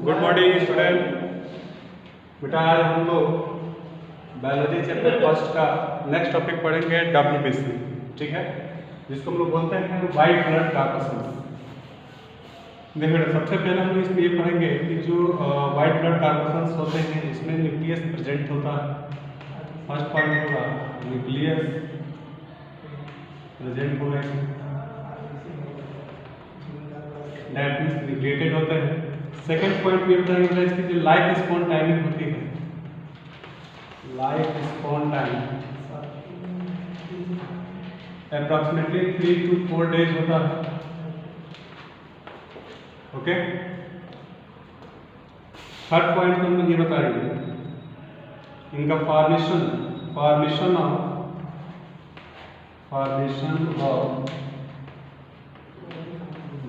Good morning student. बेटा आज हम लोग बायोलॉजी चैप्टर फर्स्ट का नेक्स्ट टॉपिक पढ़ेंगे WBC, ठीक है, जिसको हम लोग बोलते हैं वाइट ब्लड कॉर्पस्कल्स। देखो बेटा, सबसे पहले हम इसमें ये पढ़ेंगे कि जो वाइट ब्लड कॉर्पस्कल्स होते हैं इसमें न्यूक्लियस प्रेजेंट होता है। फर्स्ट पॉइंट होगा न्यूक्लियस प्रेजेंट होगा, दैट मीन्स न्यूक्लिएटेड होते हैं। सेकेंड पॉइंट ये बताएंगे इसकी जो लाइफ स्पॉन टाइमिंग होती है, life spawn time approximately 3 to 4 days होता है। ओके, थर्ड पॉइंट हम लोग ये बताएंगे इनका formation of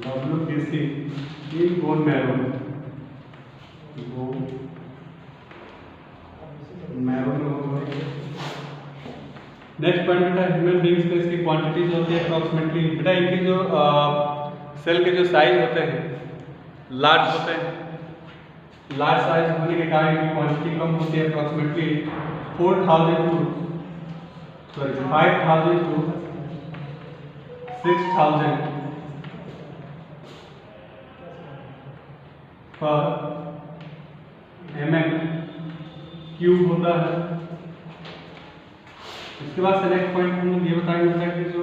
WBC in bone marrow में नेक्स्ट पॉइंट बेटा ह्यूमन बींग्स में इसकी क्वांटिटी जो होती है अप्रॉक्सीमेटली, बेटा इनकी जो सेल के जो साइज होते हैं लार्ज होते हैं। लार्ज साइज होने के कारण इनकी क्वांटिटी कम होती है, अप्रॉक्सीमेटली 5,000 to 6,000 पर mm³ होता है। इसके बाद से नेक्स्ट पॉइंट हम लोग ये बताएंगे कि जो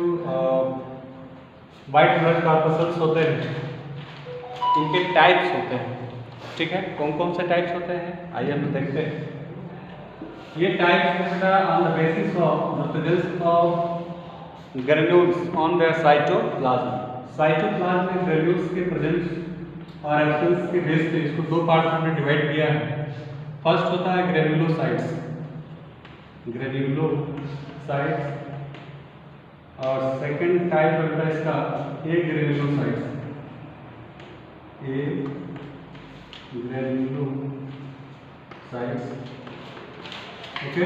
वाइट ब्लड कॉर्पस्कल्स होते हैं इनके टाइप्स होते हैं, ठीक है। कौन कौन से टाइप्स होते हैं आइए हम देखते हैं। ये types on the basis of the presence of granules on their cytoplasm. Cytoplasm में ग्रेन्यूल्स के प्रेजेंस और एब्सेंस के बेस पे इसको दो पार्ट में हमने डिवाइड किया है। फर्स्ट होता है ग्रेन्युलोसाइट्स, और सेकंड टाइप होता है इसका ए ग्रेन्युलोसाइट्स। ओके,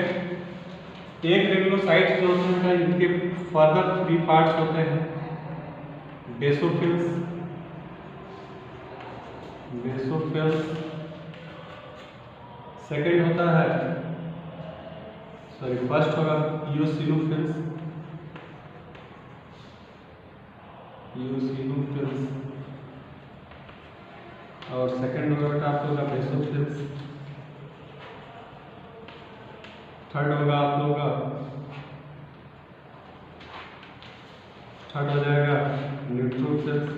ए ग्रेन्युलोसाइट्स जो होते हैं इनके फर्दर 3 पार्ट्स होते हैं, बेसोफिल्स, सेकंड होता है फर्स्ट होगा इओसिनोफिल्स, और सेकंड होगा आप लोगों का बेसोफिल्स, थर्ड होगा आप लोगों का थर्ड हो जाएगा न्यूट्रोफिल्स,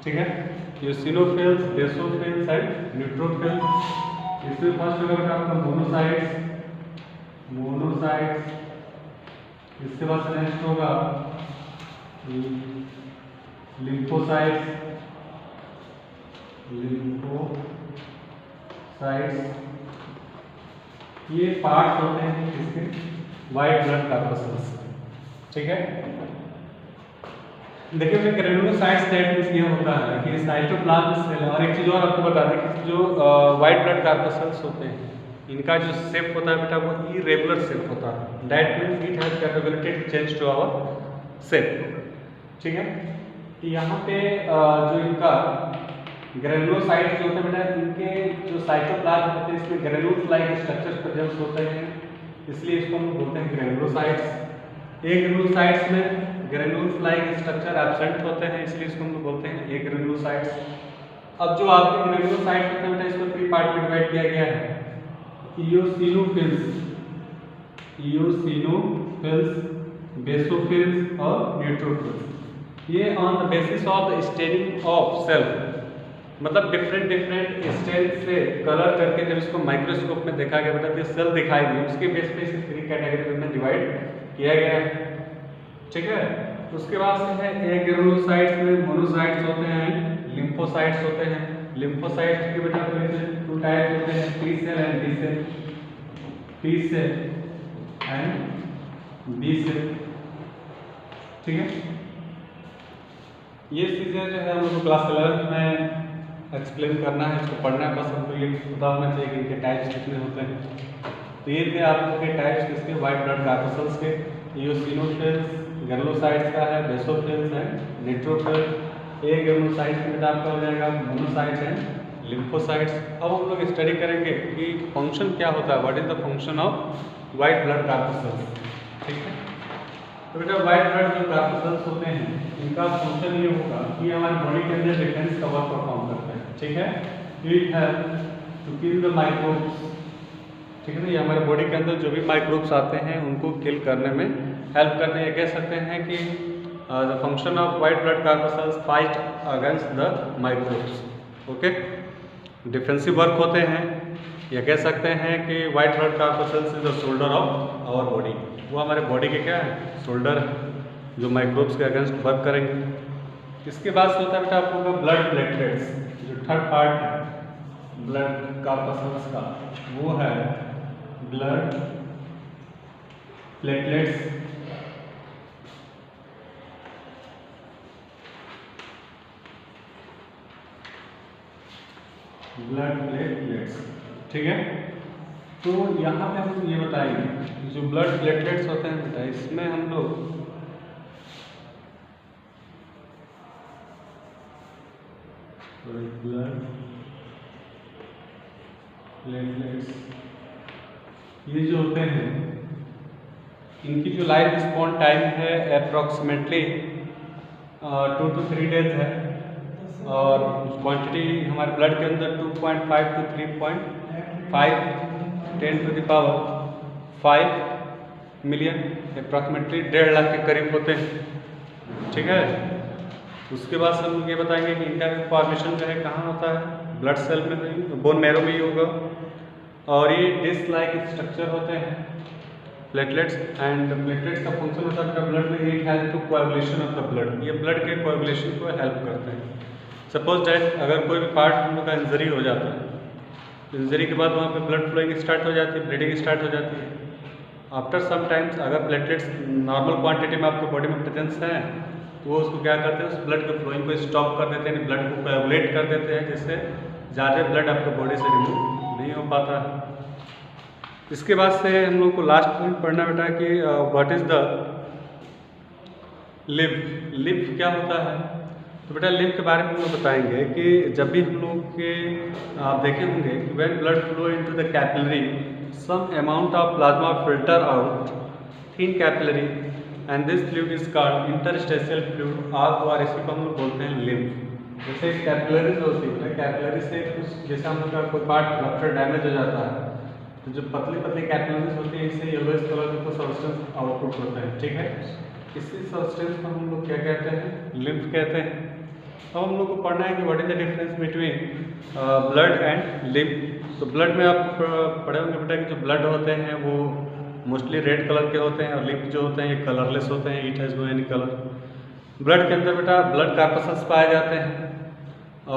ठीक है। Eosinophils, basophils and neutrophils. इसमें फर्स्ट होगा आपका मोनोसाइट्स। इसके बाद नेक्स्ट होगा लिम्फोसाइट्स। ये पार्ट्स होते हैं इसके वाइट ब्लड कॉर्पस्कल्स, ठीक है। देखिए ग्रेन्युलोसाइट्स दैट मींस ये होता है कि साइटोप्लाज्म सेल। और एक चीज़ और आपको बता दें कि जो वाइट ब्लड कॉर्पस्कल्स होते हैं इनका जो शेप होता है बेटा वो इरेगुलर शेप होता है। That means it has capability to change to our shape, ठीक है। यहाँ पे जो इनका ग्रेन्युलोसाइट्स जो होते हैं बेटा इनके जो साइटोप्लाज्म होते हैं इसमें ग्रेन्यूल्स लाइक स्ट्रक्चर्स प्रेजेंट होते हैं, इसलिए इसको हम बोलते हैं ग्रेन्युलोसाइट्स। ए ग्रेन्युलोसाइट्स में ग्रेन्यूल्स लाइक स्ट्रक्चर एब्सेंट होते हैं, इसलिए इसको हम बोलते हैं ए ग्रेन्युलोसाइट्स। अब जो आपके ग्रेन्युलोसाइट्स होते हैं बेटा इसको 3 पार्ट में डिवाइड किया गया है, इओसिनोफिल्स, बेसोफिल्स और न्यूट्रोफिल्स। ये on the basis of the staining of cell, मतलब डिफरेंट स्टेज से कलर करके जब इसको माइक्रोस्कोप में देखा गया बेटा जो सेल दिखाई दी उसके बेस पे इसे 3 कैटेगरी में डिवाइड किया गया है, ठीक है। उसके बाद से है ए ग्रेन्युलोसाइट्स में मोनोसाइट्स होते हैं, लिम्फोसाइट्स होते हैं। लिम्फोसाइट्स के बेटा 2 टाइप होते हैं, T cell and B cell, ठीक है। ये चीज़ें जो है हम लोग क्लास 11 में एक्सप्लेन करना है, इसको पढ़ना है, बस हमको ये पता होना चाहिए कि इनके टाइप्स कितने होते हैं। तो ये थे आप लोग के टाइप्स किसके वाइट ब्लड कॉर्पस्कल्स के, इओसिनोफिल्स, ग्रेनुलोसाइट्स का है, बेसोफिल्स है, न्यूट्रोफिल। ए ग्रेनुलोसाइट्स में बेटा आपका हो जाएगा मोनोसाइट्स एंड लिम्फोसाइट्स। अब हम लोग स्टडी करेंगे कि फंक्शन क्या होता है, what is the function of white blood corpuscles. ठीक है, तो बेटा वाइट ब्लड जो कॉर्पस्कल्स होते हैं इनका फंक्शन ये होगा कि हमारी बॉडी के अंदर डिफेंस का वर्क परफॉर्म करते हैं। ठीक है, it help to kill the microbes. ठीक है ना, ये हमारे बॉडी के अंदर जो भी माइक्रोब्स आते हैं उनको किल करने में हेल्प करते हैं। कह सकते हैं कि the function of white blood corpuscles fight against the microbes. Okay, defensive work होते हैं। या कह सकते हैं कि white blood corpuscles is the shoulder of our body. वो हमारे बॉडी के क्या है, शोल्डर है जो माइक्रोब्स के अगेंस्ट वर्क करेंगे। इसके बाद होता है बेटा आपको ब्लड प्लेटलेट्स। जो थर्ड पार्ट है ब्लड कॉर्पस्कल्स का वो है ब्लड प्लेटलेट्स। ब्लड प्लेटलेट्स, ठीक है। तो यहाँ पे हम ये बताएंगे जो ब्लड प्लेटलेट्स होते हैं बेटा, इसमें हम लोग ब्लड प्लेटलेट्स ये जो होते हैं इनकी जो लाइफ रिस्पॉन्स टाइम है अप्रॉक्सीमेटली 2 to 3 डेज है। और क्वांटिटी हमारे ब्लड के अंदर 2.5 to 3.5 10 to the power 5 million approximately 1.5 lakh के करीब होते हैं। ठीक है, उसके बाद हम ये बताएंगे कि इनका फॉर्मेशन जो है कहाँ होता है, ब्लड सेल में, बोन मैरो में ही होगा। और ये डिस्क लाइक स्ट्रक्चर होते हैं प्लेटलेट्स। एंड प्लेटलेट्स का फंक्शन होता है ब्लड में it help to coagulation of the blood. ये ब्लड के कोएगुलेशन को हेल्प करते हैं। सपोज दैट अगर कोई भी पार्ट हम लोग का इंजरी हो जाता है, इंजरी के बाद वहाँ पे ब्लड फ्लोइंग स्टार्ट हो जाती है, ब्लीडिंग स्टार्ट हो जाती है। आफ्टर सम टाइम्स अगर प्लेटलेट्स नॉर्मल क्वांटिटी में आपके बॉडी में प्रेजेंस है तो वो उसको क्या करते हैं, उस ब्लड के फ्लोइंग को स्टॉप कर देते हैं, ब्लड को कोएगुलेट कर देते हैं, जिससे ज़्यादा ब्लड आपके बॉडी से रिमूव नहीं हो पाता है। इसके बाद से हम लोग को लास्ट पॉइंट पढ़ना बेटा कि what is the lymph. Lymph क्या होता है, तो बेटा लिम्फ के बारे में हम लोग बताएंगे कि जब भी हम लोग के आप देखे होंगे कि when blood flow into the capillary some amount of plasma filter out thin capillary and this fluid is called interstitial fluid, और इसी को हम लोग बोलते हैं लिम्फ। जैसे कैपिलरीज होती है, कैपिलरी से कुछ जैसे हम लोग का कोई पार्ट रप्चर डैमेज हो जाता है तो जो पतली पतली कैपिलरीज होती है इससे येलोइश कलर का सब्सटेंस आउटपुट होता है। ठीक है, इसी सब्सटेंस को हम लोग क्या कहते हैं, लिम्फ कहते हैं। अब हम लोग को पढ़ना है कि what is the difference between blood and lymph. तो ब्लड में आप पढ़े होंगे बेटा कि जो ब्लड होते हैं वो मोस्टली रेड कलर के होते हैं और लिम्फ जो होते हैं ये कलरलेस होते हैं, it has no any colour. Blood के अंदर बेटा ब्लड कॉर्पस्कल्स पाए जाते हैं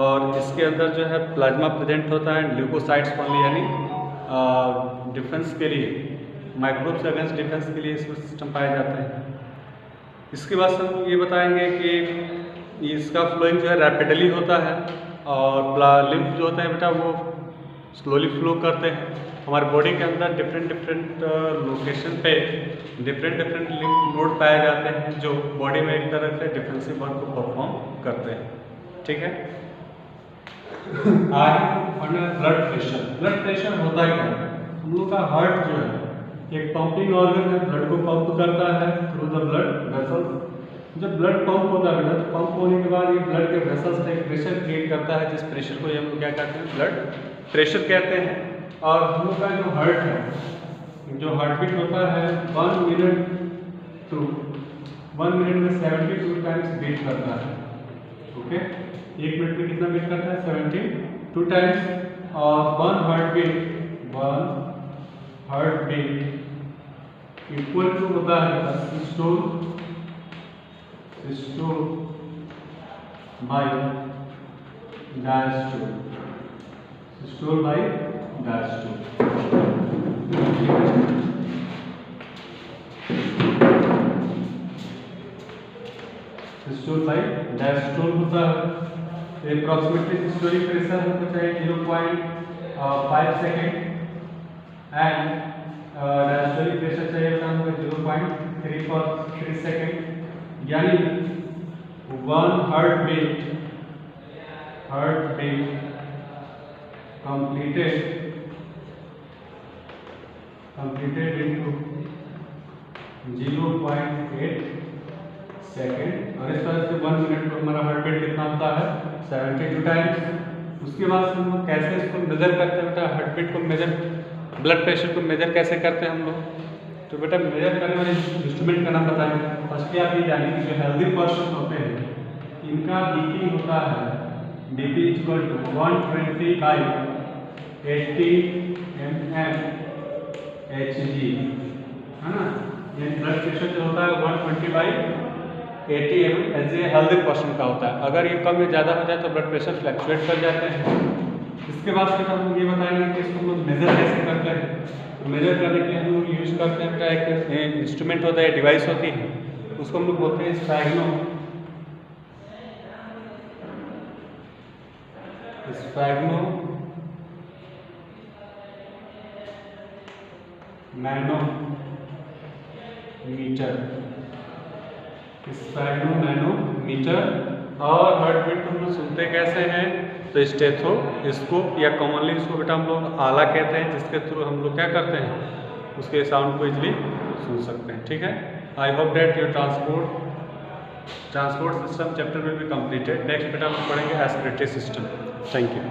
और इसके अंदर जो है प्लाज्मा प्रेजेंट होता है, ल्यूकोसाइट्स ओनली, यानी डिफेंस के लिए, माइक्रोब्स अगेंस्ट डिफेंस के लिए इसमें सिस्टम पाए जाते हैं। इसके बाद हम ये बताएंगे कि इसका फ्लोइंग जो है रैपिडली होता है और लिम्फ जो होते हैं बेटा वो स्लोली फ्लो करते हैं। हमारे बॉडी के अंदर डिफरेंट लोकेशन पे डिफरेंट लिम्फ नोड पाए जाते हैं जो बॉडी में एक तरह से डिफेंसिव वर्क को परफॉर्म करते हैं। ठीक है, ब्लड प्रेशर। ब्लड प्रेशर होता क्या है, हम लोग का हार्ट जो है एक पंपिंग ऑर्गन है, ब्लड को पंप करता है थ्रू द ब्लड वेसल्स। जब ब्लड पंप होता है तो पंप होने के बाद ये ब्लड के वेसल्स में एक प्रेशर क्रिएट करता है, जिस प्रेशर को हम लोग क्या कहते हैं, ब्लड प्रेशर कहते हैं। और हम लोग का जो हार्ट है, जो हार्ट बीट होता है 1 मिनट में 72 टाइम्स बीट करता है। ओके, 1 मिनट में कितना बीट करता है, 72 टाइम्स। और one heart beat equal to होता है systole by diastole, systole by diastole. Systole by diastole होता है। अप्रॉक्सीमेटली सिस्टोलिक प्रेशर हमको चाहिए 0.5 सेकेंड एंड डायस्टोलिक प्रेशर चाहिए हमको 0.3 सेकेंड। यानी 1 heart beat completed into 0.8 second, और इस तरह से 1 मिनट में हमारा हार्ट बीट कितना होता है 72 टाइम्स। उसके बाद हम लोग कैसे इसको मेजर करते हैं बेटा, हार्ट बीट को मेजर, ब्लड प्रेशर को मेजर कैसे करते हैं हम लोग। तो बेटा मेजर करने वाले इंस्ट्रूमेंट का नाम बताएंगे। फर्स्टली आप ये जानिए कि जो हेल्दी पर्सन होते हैं इनका बीपी होता है बीपी इक्वल टू 125/80 mmHg, है ना। ये ब्लड प्रेशर जो होता है 120/80 mmHg हेल्दी पर्सन का होता है। अगर ये कम या ज़्यादा हो जाए तो ब्लड प्रेशर फ्लैक्चुएट कर जाते हैं। इसके बाद फिर हम ये बताएंगे कि इसको हम लोग मेजर कैसे करते हैं। तो मेजर करने के लिए हम लोग यूज़ करते हैं बेटा एक इंस्ट्रूमेंट होता है, डिवाइस होती है, उसको हम लोग बोलते हैं स्फैग्नोमीटर। और हार्ट बीट को हम लोग सुनते कैसे हैं, तो स्टेथोस्कोप या कॉमनली इसको बेटा हम लोग आला कहते हैं, जिसके थ्रू हम लोग क्या करते हैं उसके साउंड को इजली सुन सकते हैं। ठीक है, I hope that your transport system chapter will be completed. Next बेटा हम पढ़ेंगे एस्पिरेटरी सिस्टम। Thank you.